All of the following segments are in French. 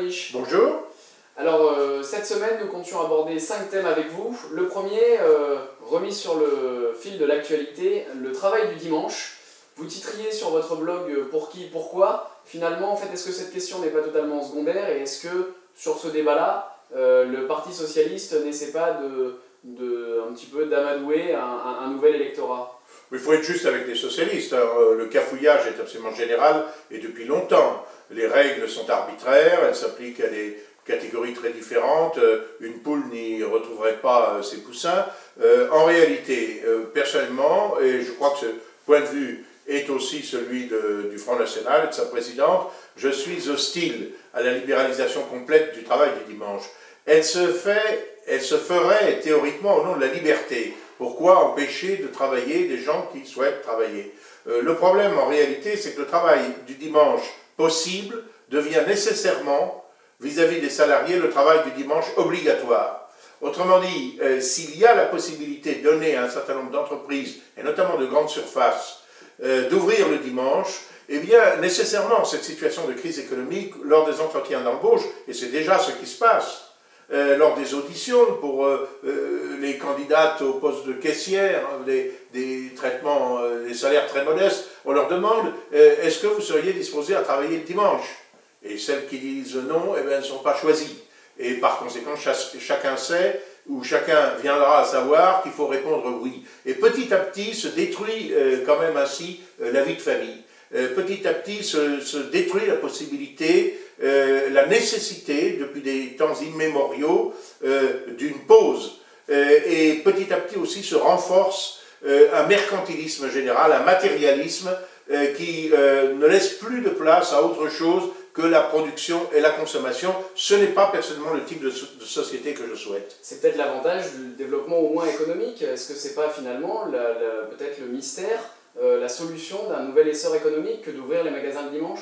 Fröhlich. Bonjour. Alors, cette semaine, nous comptions aborder 5 thèmes avec vous. Le premier, remis sur le fil de l'actualité, le travail du dimanche. Vous titriez sur votre blog « Pour qui, pourquoi ?» Finalement, en fait, est-ce que cette question n'est pas totalement secondaire et est-ce que, sur ce débat-là, le Parti Socialiste n'essaie pas un petit peu d'amadouer un nouvel électorat? Il faut être juste avec les socialistes. Le cafouillage est absolument général et depuis longtemps. Les règles sont arbitraires, elles s'appliquent à des catégories très différentes. Une poule n'y retrouverait pas ses poussins. En réalité, personnellement, et je crois que ce point de vue est aussi celui du Front National et de sa présidente, je suis hostile à la libéralisation complète du travail du dimanche. Elle se ferait théoriquement au nom de la liberté. Pourquoi empêcher de travailler des gens qui souhaitent travailler? Le problème en réalité, c'est que le travail du dimanche possible devient nécessairement, vis-à-vis des salariés, le travail du dimanche obligatoire. Autrement dit, s'il y a la possibilité donnée à un certain nombre d'entreprises, et notamment de grandes surfaces, d'ouvrir le dimanche, eh bien, nécessairement, cette situation de crise économique, lors des entretiens d'embauche, et c'est déjà ce qui se passe, lors des auditions pour les candidates au poste de caissière, des traitements, des salaires très modestes, on leur demande est-ce que vous seriez disposé à travailler le dimanche? Et celles qui disent non, eh bien, elles ne sont pas choisies. Et par conséquent, chacun sait, ou chacun viendra à savoir qu'il faut répondre oui. Et petit à petit se détruit quand même ainsi la vie de famille. Petit à petit se détruit la possibilité, la nécessité, depuis des temps immémoriaux, d'une pause. Et petit à petit aussi se renforce un mercantilisme général, un matérialisme qui ne laisse plus de place à autre chose que la production et la consommation. Ce n'est pas personnellement le type de société que je souhaite. C'est peut-être l'avantage du développement au moins économique. Est-ce que c'est pas finalement peut-être le mystère, la solution d'un nouvel essor économique que d'ouvrir les magasins le dimanche?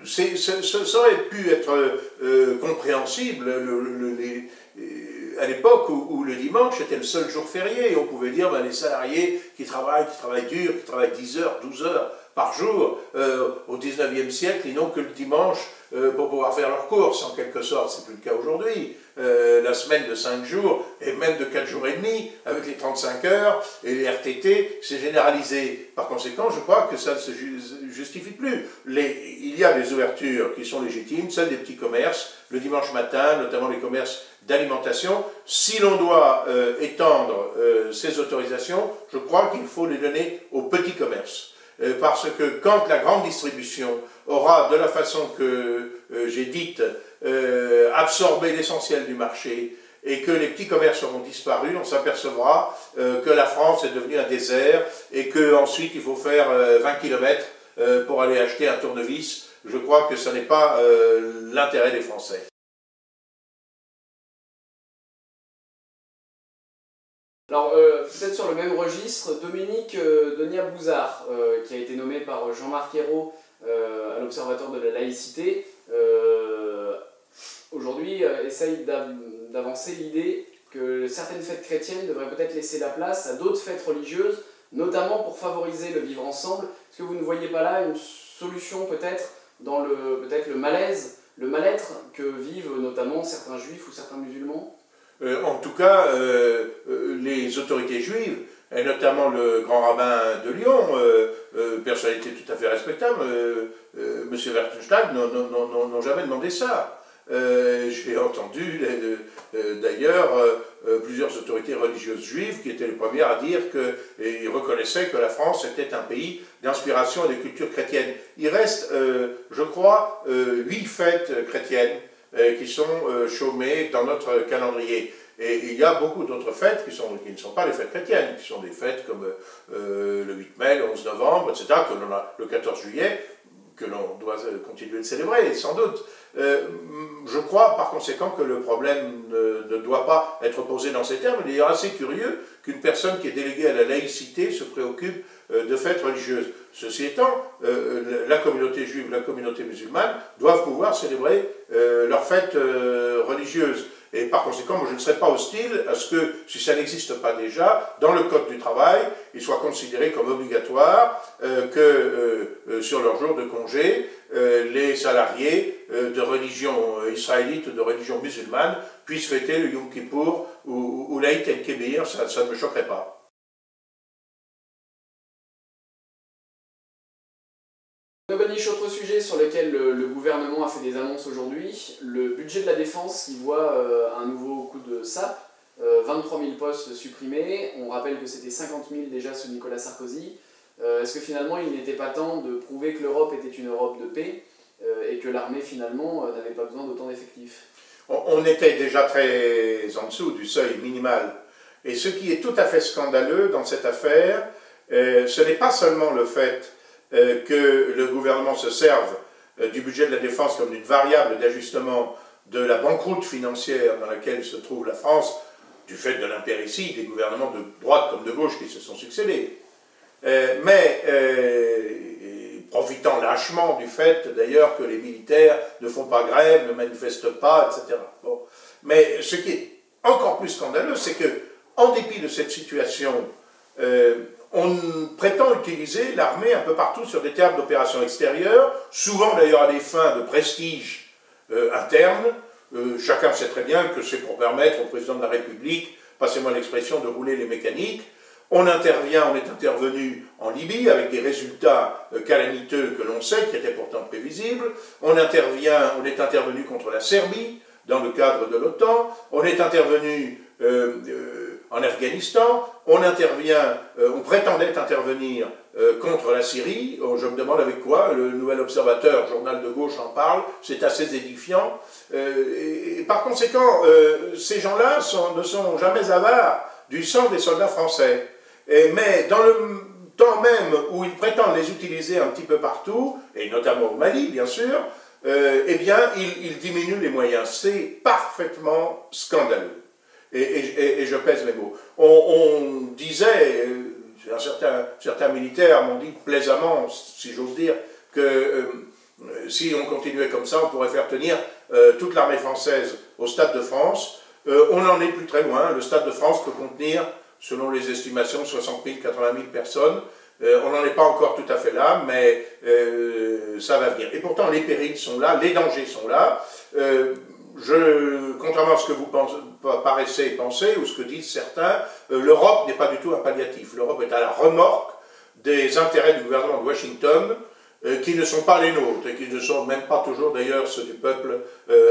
Ça aurait pu être compréhensible à l'époque où le dimanche était le seul jour férié et on pouvait dire les salariés qui travaillent dur, qui travaillent 10 heures, 12 heures par jour au 19e siècle, ils n'ont que le dimanche pour pouvoir faire leurs courses en quelque sorte. C'est plus le cas aujourd'hui. La semaine de 5 jours et même de 4 jours et demi avec les 35 heures et les RTT, c'est généralisé. Par conséquent, je crois que ça ne se justifie plus. Il y a des ouvertures qui sont légitimes, celles des petits commerces, le dimanche matin, notamment les commerces d'alimentation. Si l'on doit étendre ces autorisations, je crois qu'il faut les donner aux petits commerces. Parce que quand la grande distribution aura, de la façon que j'ai dite, absorbé l'essentiel du marché et que les petits commerces auront disparu, on s'apercevra que la France est devenue un désert et qu'ensuite il faut faire 20 km pour aller acheter un tournevis. Je crois que ce n'est pas l'intérêt des Français. Alors, peut-être sur le même registre, Dominique Denia-Bouzard, qui a été nommé par Jean-Marc Ayrault à l'Observatoire de la laïcité, aujourd'hui essaye d'avancer l'idée que certaines fêtes chrétiennes devraient peut-être laisser la place à d'autres fêtes religieuses, notamment pour favoriser le vivre ensemble. Est-ce que vous ne voyez pas là une solution peut-être dans le malaise, le mal-être que vivent notamment certains juifs ou certains musulmans? En tout cas, les autorités juives, et notamment le grand rabbin de Lyon, personnalité tout à fait respectable, M. Wertenstein, n'ont jamais demandé ça. J'ai entendu d'ailleurs plusieurs autorités religieuses juives qui étaient les premières à dire qu'ils reconnaissaient que la France était un pays d'inspiration et de culture chrétienne. Il reste, je crois, 8 fêtes chrétiennes qui sont chômées dans notre calendrier. Et il y a beaucoup d'autres fêtes qui ne sont pas les fêtes chrétiennes, qui sont des fêtes comme le 8 mai, le 11 novembre, etc., que l'on a le 14 juillet, que l'on doit continuer de célébrer, sans doute. Je crois par conséquent que le problème ne doit pas être posé dans ces termes. Il est assez curieux qu'une personne qui est déléguée à la laïcité se préoccupe de fêtes religieuses. Ceci étant, la communauté juive, la communauté musulmane doivent pouvoir célébrer leurs fêtes religieuses. Et par conséquent, moi je ne serais pas hostile à ce que, si ça n'existe pas déjà, dans le Code du travail, il soit considéré comme obligatoire que sur leur jour de congé, les salariés de religion israélite ou de religion musulmane puissent fêter le Yom Kippour ou l'Aïd el-Kébir, ça ne me choquerait pas. Boniche, autre sujet sur lequel le gouvernement a fait des annonces aujourd'hui, le budget de la défense qui voit un nouveau coup de sape, 23 000 postes supprimés, on rappelle que c'était 50 000 déjà sous Nicolas Sarkozy. Est-ce que finalement il n'était pas temps de prouver que l'Europe était une Europe de paix et que l'armée finalement n'avait pas besoin d'autant d'effectifs? On était déjà très en dessous du seuil minimal. Et ce qui est tout à fait scandaleux dans cette affaire, ce n'est pas seulement le fait que le gouvernement se serve du budget de la défense comme d'une variable d'ajustement de la banqueroute financière dans laquelle se trouve la France, du fait de l'impéritie des gouvernements de droite comme de gauche qui se sont succédés, mais profitant lâchement du fait d'ailleurs que les militaires ne font pas grève, ne manifestent pas, etc. Bon. Mais ce qui est encore plus scandaleux, c'est que, en dépit de cette situation, on prétend utiliser l'armée un peu partout sur des théâtres d'opérations extérieures, souvent d'ailleurs à des fins de prestige interne. Chacun sait très bien que c'est pour permettre au président de la République, passez-moi l'expression, de rouler les mécaniques. On est intervenu en Libye avec des résultats calamiteux que l'on sait, qui étaient pourtant prévisibles. On est intervenu contre la Serbie, dans le cadre de l'OTAN. On est intervenu en Afghanistan. On prétendait intervenir contre la Syrie. Je me demande avec quoi. Le Nouvel Observateur, journal de gauche, en parle. C'est assez édifiant. Et par conséquent, ces gens-là ne sont jamais avares du sang des soldats français. Mais dans le temps même où ils prétendent les utiliser un petit peu partout, et notamment au Mali, bien sûr, eh bien, ils diminuent les moyens. C'est parfaitement scandaleux. Et je pèse mes mots. On disait, certains militaires m'ont dit plaisamment, si j'ose dire, que si on continuait comme ça, on pourrait faire tenir toute l'armée française au Stade de France. On n'en est plus très loin. Le Stade de France peut contenir, selon les estimations, 60 000, 80 000 personnes. On n'en est pas encore tout à fait là, mais ça va venir. Et pourtant, les périls sont là, les dangers sont là. Contrairement à ce que vous paraissez penser, ou ce que disent certains, l'Europe n'est pas du tout un palliatif. L'Europe est à la remorque des intérêts du gouvernement de Washington, qui ne sont pas les nôtres, et qui ne sont même pas toujours d'ailleurs ceux du peuple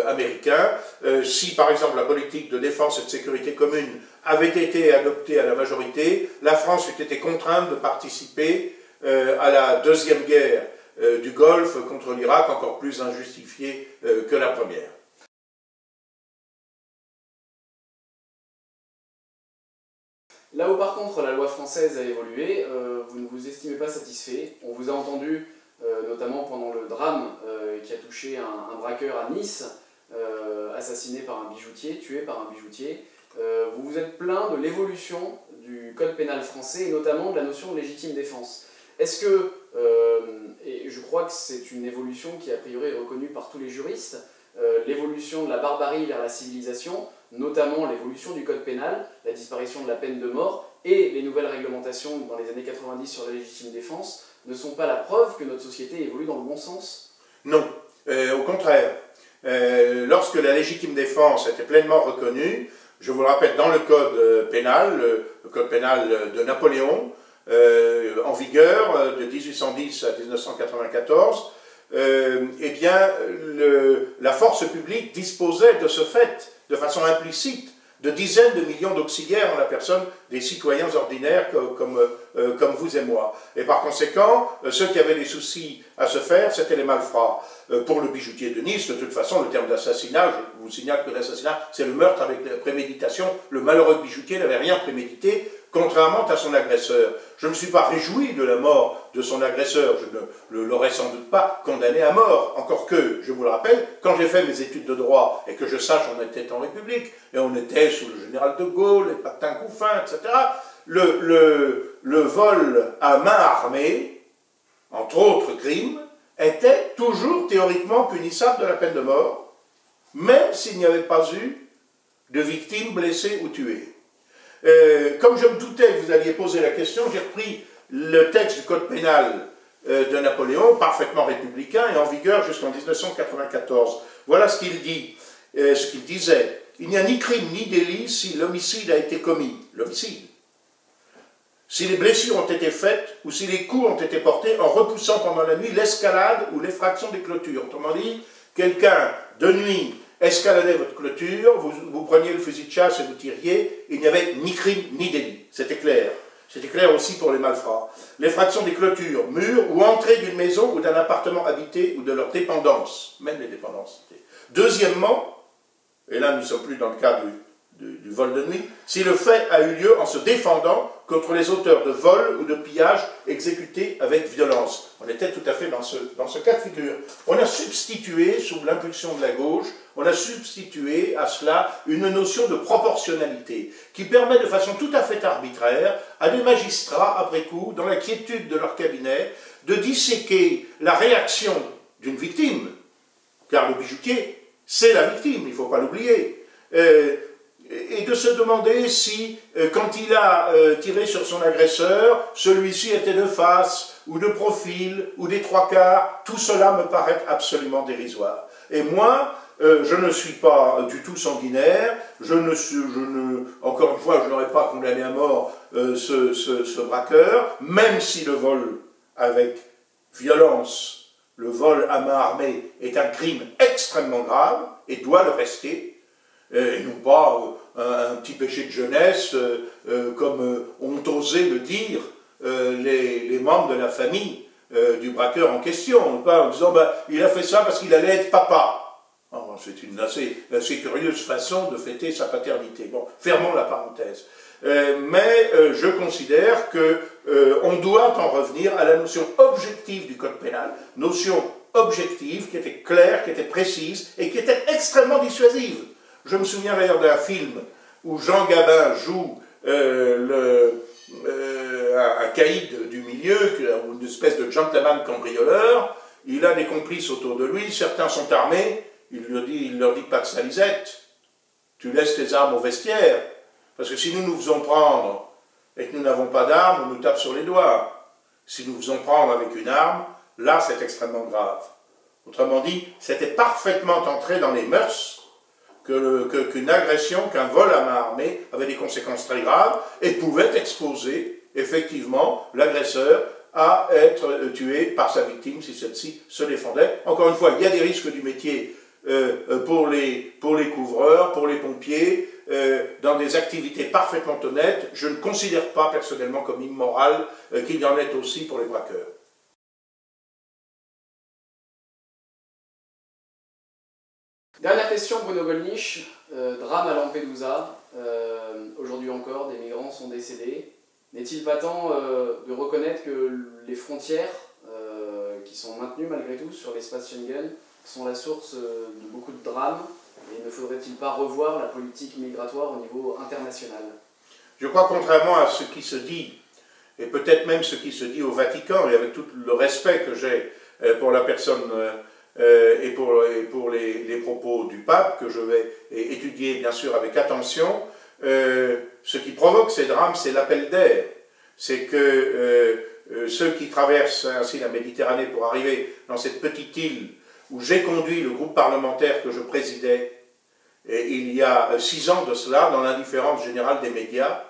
américain. Si par exemple la politique de défense et de sécurité commune avait été adoptée à la majorité, la France eût été contrainte de participer à la deuxième guerre du Golfe contre l'Irak, encore plus injustifiée que la première. Là où par contre la loi française a évolué, vous ne vous estimez pas satisfait. On vous a entendu, notamment pendant le drame qui a touché un braqueur à Nice, assassiné par un bijoutier, tué par un bijoutier. Vous vous êtes plaint de l'évolution du code pénal français et notamment de la notion de légitime défense. Est-ce que, et je crois que c'est une évolution qui a priori est reconnue par tous les juristes, l'évolution de la barbarie vers la civilisation, notamment l'évolution du code pénal, la disparition de la peine de mort et les nouvelles réglementations dans les années 90 sur la légitime défense, ne sont pas la preuve que notre société évolue dans le bon sens? Non, au contraire. Lorsque la légitime défense était pleinement reconnue, je vous le rappelle, dans le code pénal de Napoléon, en vigueur de 1810 à 1994, eh bien, la force publique disposait de ce fait, de façon implicite, de dizaines de millions d'auxiliaires en la personne des citoyens ordinaires comme vous et moi. Et par conséquent, ceux qui avaient des soucis à se faire, c'était les malfrats. Pour le bijoutier de Nice, de toute façon, le terme d'assassinat, je vous signale que l'assassinat, c'est le meurtre avec la préméditation. Le malheureux bijoutier n'avait rien prémédité, contrairement à son agresseur. Je ne me suis pas réjoui de la mort de son agresseur, je ne l'aurais sans doute pas condamné à mort, encore que, je vous le rappelle, quand j'ai fait mes études de droit, et que je sache, on était en République, et on était sous le général de Gaulle, les patins couffins, etc., le vol à main armée, entre autres crimes, était toujours théoriquement punissable de la peine de mort, même s'il n'y avait pas eu de victimes blessées ou tuées. Comme je me doutais que vous alliez poser la question, j'ai repris le texte du Code pénal de Napoléon, parfaitement républicain et en vigueur jusqu'en 1994. Voilà ce qu'il dit, ce qu'il disait. Il n'y a ni crime ni délit si l'homicide a été commis. L'homicide. Si les blessures ont été faites ou si les coups ont été portés en repoussant pendant la nuit l'escalade ou l'effraction des clôtures. Autrement dit, quelqu'un de nuit escaladait votre clôture, vous preniez le fusil de chasse et vous tiriez, il n'y avait ni crime ni délit. C'était clair. C'était clair aussi pour les malfrats. L'effraction des clôtures, murs ou entrée d'une maison ou d'un appartement habité ou de leurs dépendances, même les dépendances. Deuxièmement, et là nous ne sommes plus dans le cas du vol de nuit, si le fait a eu lieu en se défendant contre les auteurs de vol ou de pillage exécutés avec violence. On était tout à fait dans ce cas de figure. On a substitué, sous l'impulsion de la gauche, on a substitué à cela une notion de proportionnalité qui permet de façon tout à fait arbitraire à des magistrats, après coup, dans la quiétude de leur cabinet, de disséquer la réaction d'une victime, car le bijoutier, c'est la victime, il ne faut pas l'oublier, et de se demander si, quand il a tiré sur son agresseur, celui-ci était de face, ou de profil, ou des trois quarts. Tout cela me paraît absolument dérisoire. Et moi, je ne suis pas du tout sanguinaire, encore une fois, je n'aurais pas condamné à mort ce braqueur, même si le vol avec violence, le vol à main armée est un crime extrêmement grave, et doit le rester, et non pas un petit péché de jeunesse, comme ont osé le dire les membres de la famille du braqueur en question, en disant il a fait ça parce qu'il allait être papa. C'est une assez curieuse façon de fêter sa paternité. Bon, fermons la parenthèse. Mais je considère qu'on doit en revenir à la notion objective du Code pénal, notion objective qui était claire, qui était précise et qui était extrêmement dissuasive. Je me souviens d'ailleurs d'un film où Jean Gabin joue un caïd du milieu, une espèce de gentleman cambrioleur. Il a des complices autour de lui, certains sont armés. Il leur dit pas de salisette. Tu laisses tes armes au vestiaire. Parce que si nous nous faisons prendre et que nous n'avons pas d'armes, on nous tape sur les doigts. Si nous faisons prendre avec une arme, là c'est extrêmement grave. Autrement dit, c'était parfaitement entré dans les mœurs qu'une agression, qu'un vol à main armée avait des conséquences très graves et pouvait exposer, effectivement, l'agresseur à être tué par sa victime si celle-ci se défendait. Encore une fois, il y a des risques du métier pour les couvreurs, pour les pompiers, dans des activités parfaitement honnêtes. Je ne considère pas personnellement comme immoral qu'il y en ait aussi pour les braqueurs. Dernière question, Bruno Gollnisch. Drame à Lampedusa. Aujourd'hui encore, des migrants sont décédés. N'est-il pas temps de reconnaître que les frontières, qui sont maintenues malgré tout sur l'espace Schengen, sont la source de beaucoup de drames? Et ne faudrait-il pas revoir la politique migratoire au niveau international? Je crois, contrairement à ce qui se dit, et peut-être même ce qui se dit au Vatican, et avec tout le respect que j'ai pour la personne et pour les propos du pape, que je vais étudier bien sûr avec attention, ce qui provoque ces drames, c'est l'appel d'air. C'est que ceux qui traversent ainsi la Méditerranée pour arriver dans cette petite île où j'ai conduit le groupe parlementaire que je présidais, et il y a 6 ans de cela, dans l'indifférence générale des médias,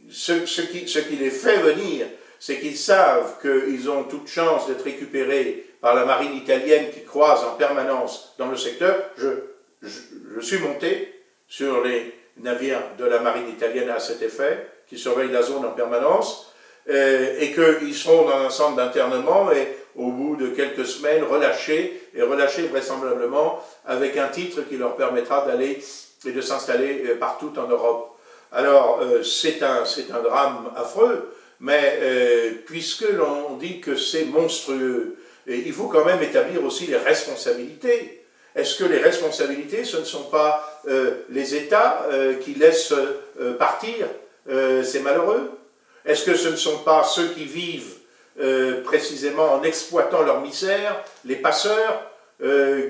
ce qui les fait venir, c'est qu'ils savent qu'ils ont toute chance d'être récupérés par la marine italienne qui croise en permanence dans le secteur. Je suis monté sur les navires de la marine italienne à cet effet, qui surveillent la zone en permanence, et qu'ils seront dans un centre d'internement et au bout de quelques semaines relâchés vraisemblablement avec un titre qui leur permettra d'aller et de s'installer partout en Europe. Alors c'est un drame affreux, mais puisque l'on dit que c'est monstrueux, il faut quand même établir aussi les responsabilités. Est-ce que les responsabilités, ce ne sont pas les États qui laissent partir ces malheureux? Est-ce que ce ne sont pas ceux qui vivent précisément en exploitant leur misère, les passeurs,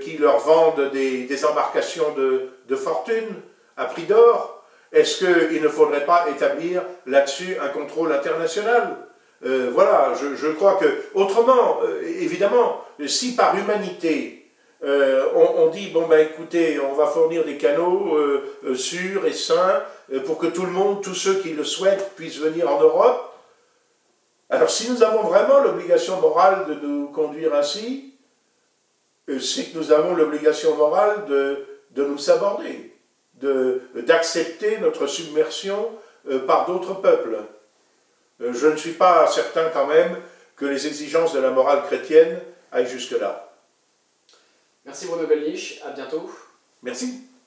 qui leur vendent des embarcations de fortune à prix d'or? Est-ce qu'il ne faudrait pas établir là-dessus un contrôle international? Voilà, je crois que, autrement, évidemment, si par humanité, on dit, bon ben écoutez, on va fournir des canaux sûrs et sains pour que tout le monde, tous ceux qui le souhaitent, puissent venir en Europe, alors si nous avons vraiment l'obligation morale de nous conduire ainsi, c'est que nous avons l'obligation morale de nous saborder, d'accepter notre submersion par d'autres peuples. Je ne suis pas certain quand même que les exigences de la morale chrétienne aillent jusque-là. Merci Bruno Gollnisch, à bientôt. Merci.